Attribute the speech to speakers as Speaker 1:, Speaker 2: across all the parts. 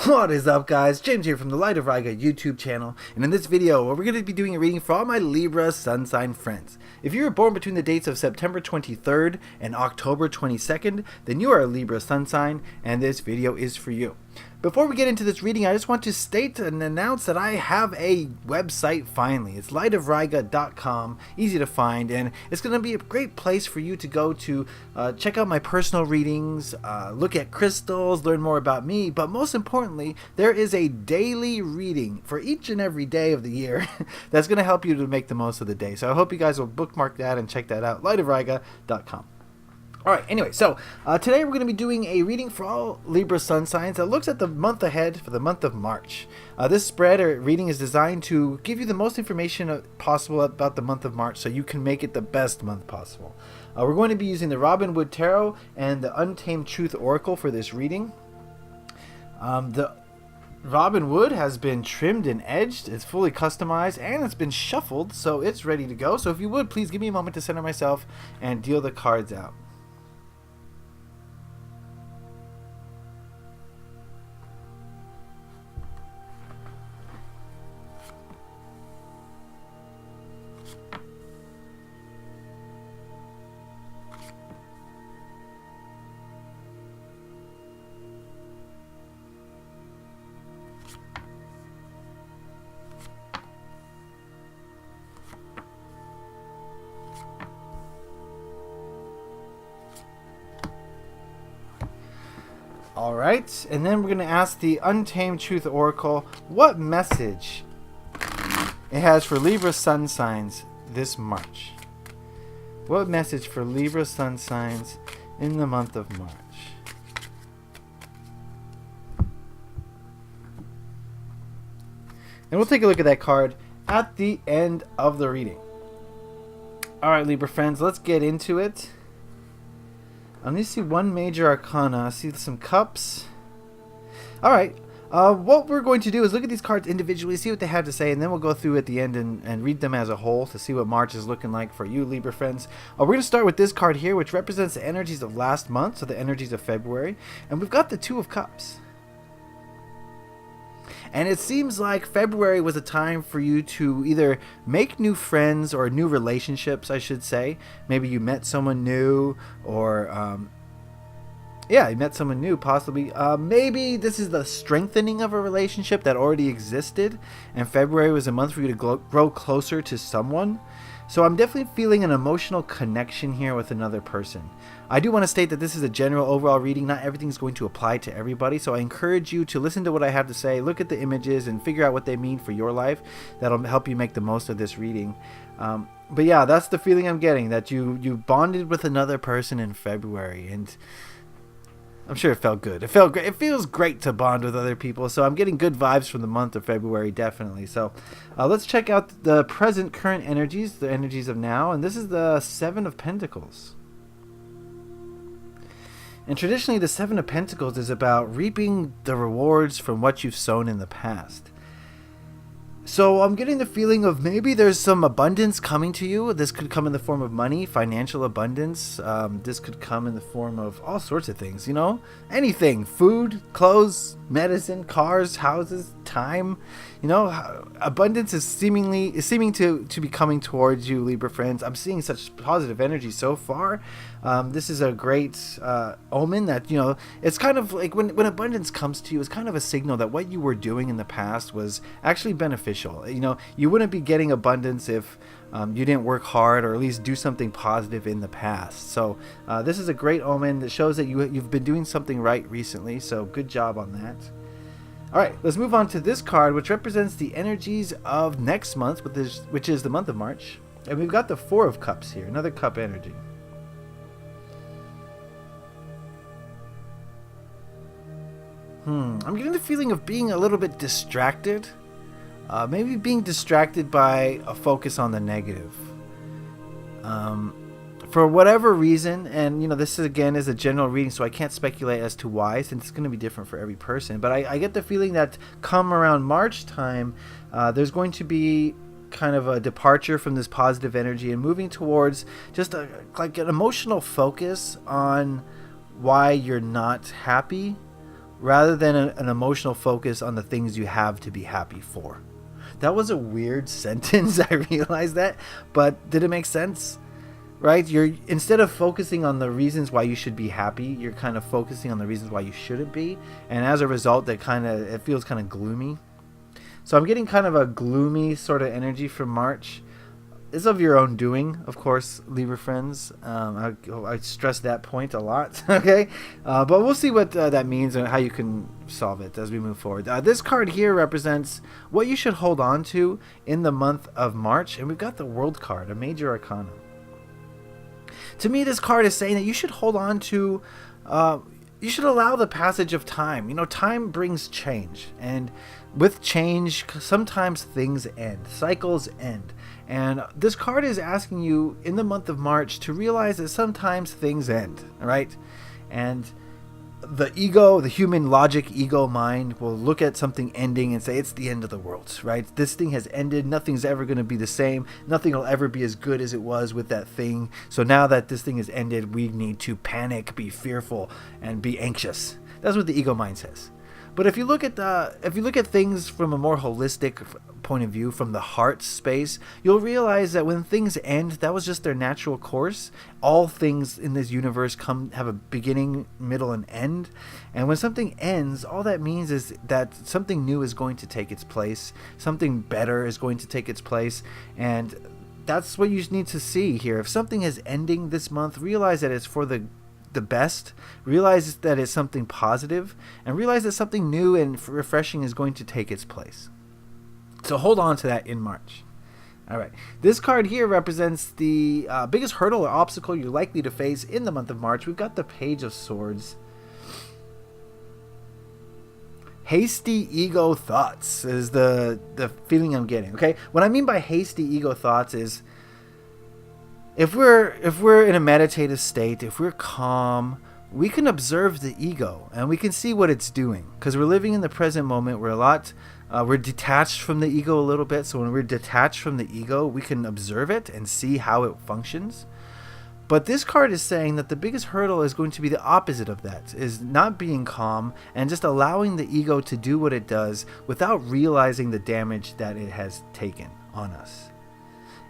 Speaker 1: What is up, guys? James here from the Light of Riga YouTube channel, and in this video we're going to be doing a reading for all my Libra Sun Sign friends. If you were born between the dates of September 23rd and October 22nd, then you are a Libra Sun Sign, and this video is for you. Before we get into this reading, I just want to state and announce that I have a website finally. It's lightofriga.com, easy to find, and it's going to be a great place for you to go to check out my personal readings, look at crystals, learn more about me, but most importantly, there is a daily reading for each and every day of the year that's going to help you to make the most of the day. So I hope you guys will bookmark that and check that out, lightofriga.com. Alright, anyway, so today we're going to be doing a reading for all Libra Sun Signs that looks at the month ahead for the month of March. This spread or reading is designed to give you the most information possible about the month of March so you can make it the best month possible. We're going to be using the Robin Wood Tarot and the Untamed Truth Oracle for this reading. The Robin Wood has been trimmed and edged, it's fully customized, and it's been shuffled, so it's ready to go. So if you would, please give me a moment to center myself and deal the cards out. Alright, and then we're going to ask the Untamed Truth Oracle what message it has for Libra Sun Signs this March. What message for Libra Sun Signs in the month of March? And we'll take a look at that card at the end of the reading. Alright, Libra friends, let's get into it. I only see one major arcana. I see some cups. Alright. What we're going to do is look at these cards individually, see what they have to say, and then we'll go through at the end and read them as a whole to see what March is looking like for you, Libra friends. We're going to start with this card here, which represents the energies of last month, so the energies of February. And we've got the Two of Cups. And it seems like February was a time for you to either make new friends or new relationships, I should say. Maybe you met someone new, or yeah, you met someone new, possibly. Maybe this is the strengthening of a relationship that already existed, and February was a month for you to grow closer to someone. So I'm definitely feeling an emotional connection here with another person. I do want to state that this is a general overall reading. Not everything's going to apply to everybody. So I encourage you to listen to what I have to say, look at the images, and figure out what they mean for your life. That'll help you make the most of this reading. But yeah, that's the feeling I'm getting, that you bonded with another person in February, and I'm sure it felt good. It felt great. It feels great to bond with other people. So I'm getting good vibes from the month of February, definitely. So let's check out the present current energies, the energies of now. And this is the Seven of Pentacles. And traditionally, the Seven of Pentacles is about reaping the rewards from what you've sown in the past. So I'm getting the feeling of maybe there's some abundance coming to you. This could come in the form of money, financial abundance. This could come in the form of all sorts of things, you know, anything, food, clothes, medicine, cars, houses, time. You know, abundance is seeming to be coming towards you, Libra friends. I'm seeing such positive energy so far. This is a great omen that, you know, it's kind of like when abundance comes to you, it's kind of a signal that what you were doing in the past was actually beneficial. You know, you wouldn't be getting abundance if you didn't work hard or at least do something positive in the past. So this is a great omen that shows that you've been doing something right recently. So good job on that. Alright, let's move on to this card, which represents the energies of next month, which is the month of March. And we've got the Four of Cups here, another cup energy. I'm getting the feeling of being a little bit distracted. Maybe being distracted by a focus on the negative. For whatever reason, and you know, this again is a general reading, so I can't speculate as to why, since it's going to be different for every person. But I get the feeling that come around March time, there's going to be kind of a departure from this positive energy and moving towards just like an emotional focus on why you're not happy, rather than an emotional focus on the things you have to be happy for. That was a weird sentence, I realized that, but did it make sense? Right? You're, instead of focusing on the reasons why you should be happy, you're kind of focusing on the reasons why you shouldn't be, and as a result, it feels kind of gloomy. So I'm getting kind of a gloomy sort of energy from March. It's of your own doing, of course, Libra friends. I stress that point a lot, okay? But we'll see what that means and how you can solve it as we move forward. This card here represents what you should hold on to in the month of March, and we've got the World card, a major arcana. To me, this card is saying that you should hold on to, you should allow the passage of time. You know, time brings change, and with change, sometimes things end, cycles end. And this card is asking you in the month of March to realize that sometimes things end, right? And the ego, the human logic ego mind will look at something ending and say it's the end of the world, right? This thing has ended. Nothing's ever going to be the same. Nothing will ever be as good as it was with that thing. So now that this thing has ended, we need to panic, be fearful, and be anxious. That's what the ego mind says. But if you look at things from a more holistic point of view, from the heart space, you'll realize that when things end, that was just their natural course. All things in this universe have a beginning, middle, and end. And when something ends, all that means is that something new is going to take its place. Something better is going to take its place. And that's what you need to see here. If something is ending this month, realize that it's for the best, realize that it's something positive, and realize that something new and refreshing is going to take its place. So hold on to that in March. All right. This card here represents the biggest hurdle or obstacle you're likely to face in the month of March. We've got the Page of Swords. Hasty ego thoughts is the feeling I'm getting. Okay. What I mean by hasty ego thoughts is if we're in a meditative state, if we're calm, we can observe the ego and we can see what it's doing, because we're living in the present moment. We're detached from the ego a little bit. So when we're detached from the ego, we can observe it and see how it functions. But this card is saying that the biggest hurdle is going to be the opposite of that, is not being calm and just allowing the ego to do what it does without realizing the damage that it has taken on us.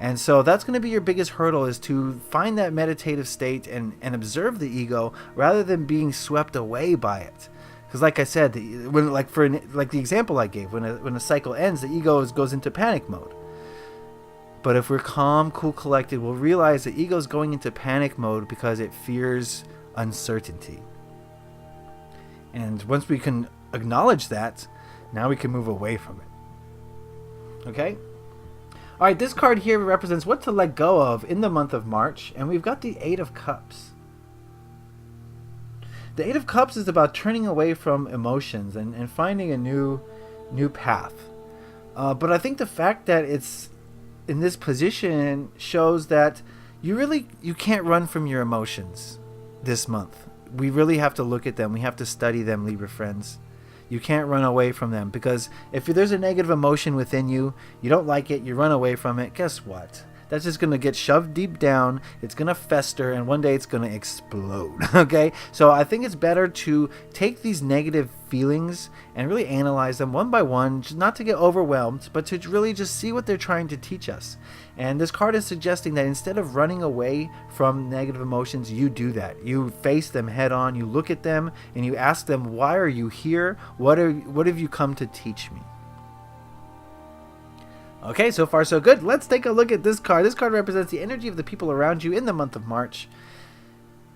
Speaker 1: And so that's going to be your biggest hurdle, is to find that meditative state and observe the ego rather than being swept away by it. Because like I said, the example I gave, when a cycle ends, the ego goes into panic mode. But if we're calm, cool, collected, we'll realize the ego is going into panic mode because it fears uncertainty. And once we can acknowledge that, now we can move away from it. Okay? All right, this card here represents what to let go of in the month of March, and we've got the Eight of Cups. The Eight of Cups is about turning away from emotions and finding a new path. But I think the fact that it's in this position shows that you can't run from your emotions this month. We really have to look at them. We have to study them, Libra friends. You can't run away from them, because if there's a negative emotion within you, you don't like it, you run away from it, guess what? That's just going to get shoved deep down, it's going to fester, and one day it's going to explode, okay? So I think it's better to take these negative feelings and really analyze them one by one, not to get overwhelmed, but to really just see what they're trying to teach us. And this card is suggesting that instead of running away from negative emotions, you do that. You face them head on, you look at them, and you ask them, why are you here? What have you come to teach me? Okay, so far so good. Let's take a look at this card. This card represents the energy of the people around you in the month of March.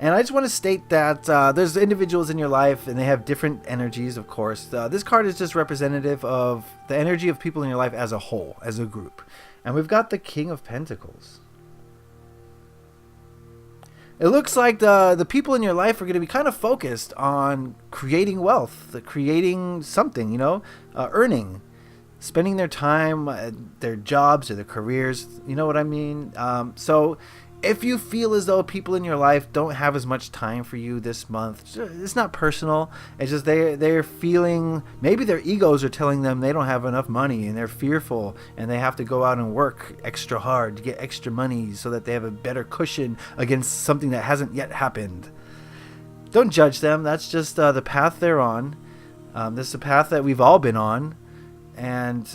Speaker 1: And I just want to state that there's individuals in your life, and they have different energies, of course. This card is just representative of the energy of people in your life as a whole, as a group. And we've got the King of Pentacles. It looks like the people in your life are going to be kind of focused on creating wealth, creating something, earning. Spending their time, their jobs or their careers, you know what I mean? So if you feel as though people in your life don't have as much time for you this month, it's not personal. It's just they're feeling, maybe their egos are telling them they don't have enough money and they're fearful and they have to go out and work extra hard to get extra money so that they have a better cushion against something that hasn't yet happened. Don't judge them. That's just the path they're on. This is a path that we've all been on, and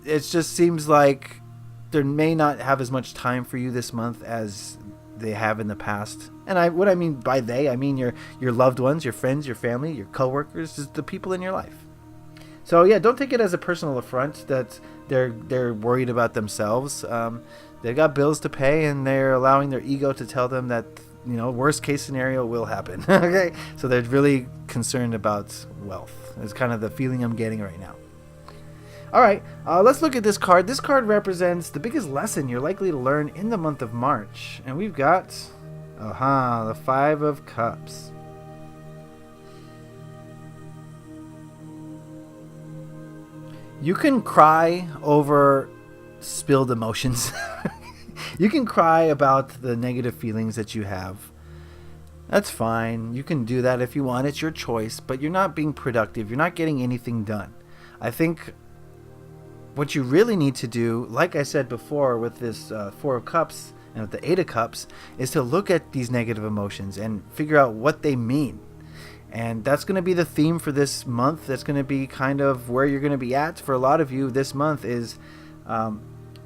Speaker 1: it just seems like there may not have as much time for you this month as they have in the past. And what I mean by they, I mean your loved ones, your friends, your family, your coworkers, just the people in your life. So yeah, don't take it as a personal affront that they're worried about themselves. They've got bills to pay, and they're allowing their ego to tell them that, worst case scenario will happen. Okay, so they're really concerned about wealth. It's kind of the feeling I'm getting right now. All right, let's look at this card. This card represents the biggest lesson you're likely to learn in the month of March, and we've got, the Five of Cups. You can cry over spilled emotions. You can cry about the negative feelings that you have. That's fine. You can do that if you want. It's your choice, but you're not being productive. You're not getting anything done. I think what you really need to do, like I said before with this Four of Cups and with the Eight of Cups, is to look at these negative emotions and figure out what they mean. And that's going to be the theme for this month. That's going to be kind of where you're going to be at for a lot of you this month, is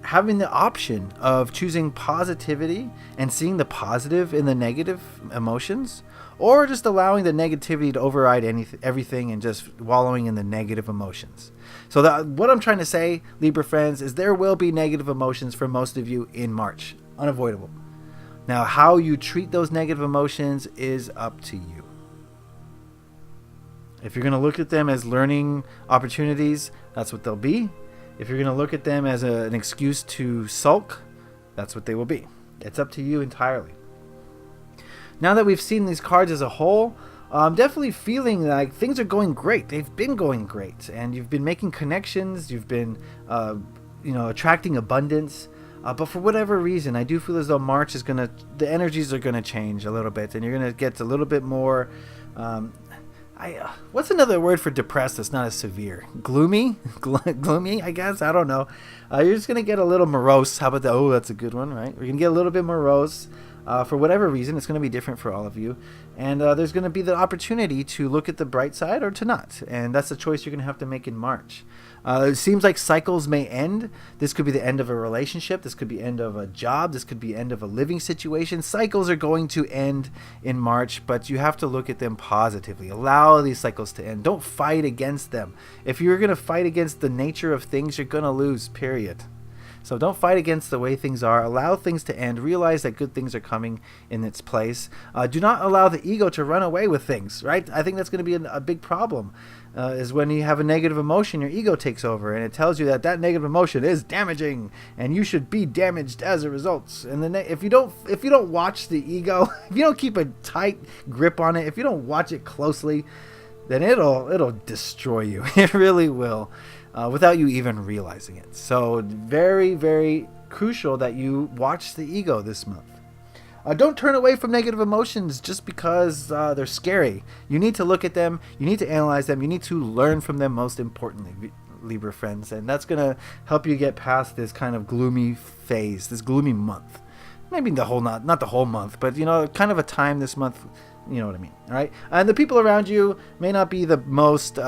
Speaker 1: having the option of choosing positivity and seeing the positive in the negative emotions, or just allowing the negativity to override everything and just wallowing in the negative emotions. So what I'm trying to say, Libra friends, is there will be negative emotions for most of you in March. Unavoidable. Now, how you treat those negative emotions is up to you. If you're going to look at them as learning opportunities, that's what they'll be. If you're going to look at them as an excuse to sulk, that's what they will be. It's up to you entirely. Now that we've seen these cards as a whole, I'm definitely feeling like things are going great. They've been going great, and you've been making connections. You've been, attracting abundance. But for whatever reason, I do feel as though March is the energies are gonna change a little bit, and you're gonna get a little bit more. What's another word for depressed that's not as severe? Gloomy? Gloomy, I guess. I don't know. You're just going to get a little morose. How about that? Oh, that's a good one, right? We're going to get a little bit morose. For whatever reason, it's going to be different for all of you. And there's going to be the opportunity to look at the bright side or to not. And that's the choice you're going to have to make in March. It seems like cycles may end. This could be the end of a relationship. This could be end of a job. This could be end of a living situation. Cycles are going to end in March, but you have to look at them positively. Allow these cycles to end. Don't fight against them. If you're going to fight against the nature of things, you're going to lose, period. So don't fight against the way things are. Allow things to end. Realize that good things are coming in its place. Do not allow the ego to run away with things, right? I think that's going to be a big problem, is when you have a negative emotion, your ego takes over, and it tells you that negative emotion is damaging, and you should be damaged as a result. And then if you don't watch the ego, if you don't keep a tight grip on it, if you don't watch it closely, then it'll destroy you. It really will. Without you even realizing it. So very, very crucial that you watch the ego this month. Don't turn away from negative emotions just because they're scary. You need to look at them. You need to analyze them. You need to learn from them, most importantly, Libra friends. And that's going to help you get past this kind of gloomy phase, this gloomy month. Maybe not the whole month, but, kind of a time this month. You know what I mean, all right? And the people around you may not be the most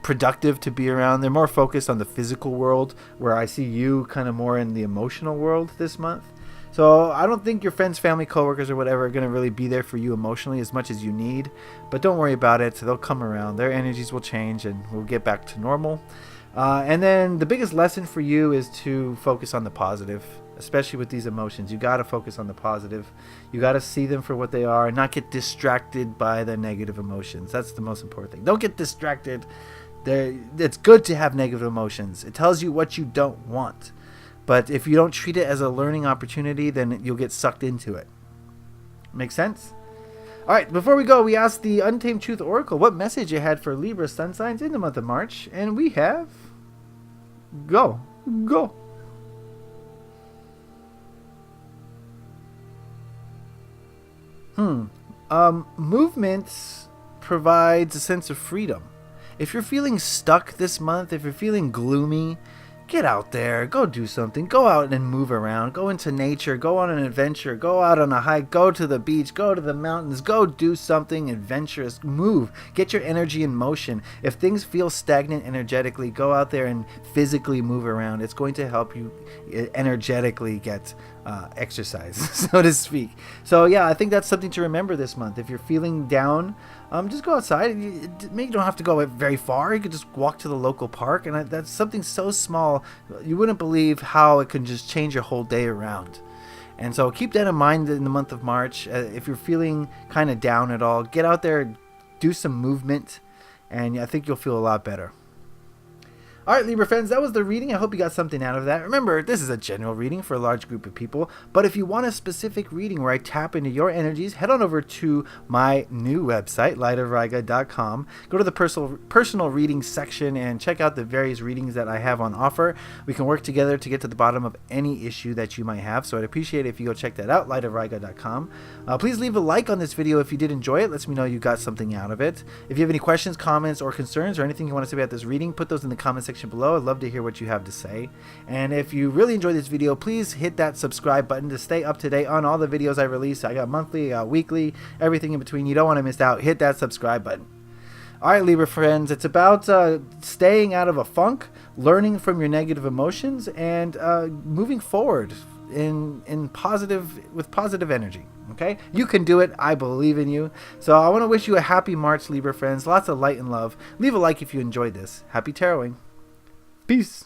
Speaker 1: productive to be around. They're more focused on the physical world, where I see you kind of more in the emotional world this month. So I don't think your friends, family, coworkers, or whatever are going to really be there for you emotionally as much as you need. But don't worry about it. They'll come around. Their energies will change, and we'll get back to normal. And then the biggest lesson for you is to focus on the positive, especially with these emotions. You got to focus on the positive. You got to see them for what they are and not get distracted by the negative emotions. That's the most important thing. Don't get distracted. It's good to have negative emotions. It tells you what you don't want. But if you don't treat it as a learning opportunity, then you'll get sucked into it. Make sense? All right, before we go, we asked the Untamed Truth Oracle what message it had for Libra Sun Signs in the month of March. And we have... Go. Movement provides a sense of freedom. If you're feeling stuck this month, if you're feeling gloomy, get out there, go do something, go out and move around, go into nature, go on an adventure, go out on a hike, go to the beach, go to the mountains, go do something adventurous, move, get your energy in motion. If things feel stagnant energetically, go out there and physically move around. It's going to help you energetically get exercise, so to speak. So yeah, I think that's something to remember this month. If you're feeling down, just go outside. Maybe you don't have to go very far. You could just walk to the local park, and that's something so small you wouldn't believe how it can just change your whole day around. And so keep that in mind in the month of March. If you're feeling kind of down at all, get out there, do some movement, and I think you'll feel a lot better. All right, Libra friends, that was the reading. I hope you got something out of that. Remember, this is a general reading for a large group of people, but if you want a specific reading where I tap into your energies, head on over to my new website, lightofriga.com. Go to the personal reading section and check out the various readings that I have on offer. We can work together to get to the bottom of any issue that you might have, so I'd appreciate it if you go check that out, lightofriga.com. Please leave a like on this video if you did enjoy it. Lets me know you got something out of it. If you have any questions, comments, or concerns, or anything you want to say about this reading, put those in the comment section below. I'd love to hear what you have to say. And if you really enjoyed this video, please hit that subscribe button to stay up to date on all the videos I release. I got monthly, weekly, everything in between. You don't want to miss out. Hit that subscribe button. All right, Libra friends, it's about staying out of a funk, learning from your negative emotions, and moving forward with positive energy. Okay, you can do it. I believe in you. So I want to wish you a happy March, Libra friends. Lots of light and love. Leave a like if you enjoyed this. Happy taroting. Peace.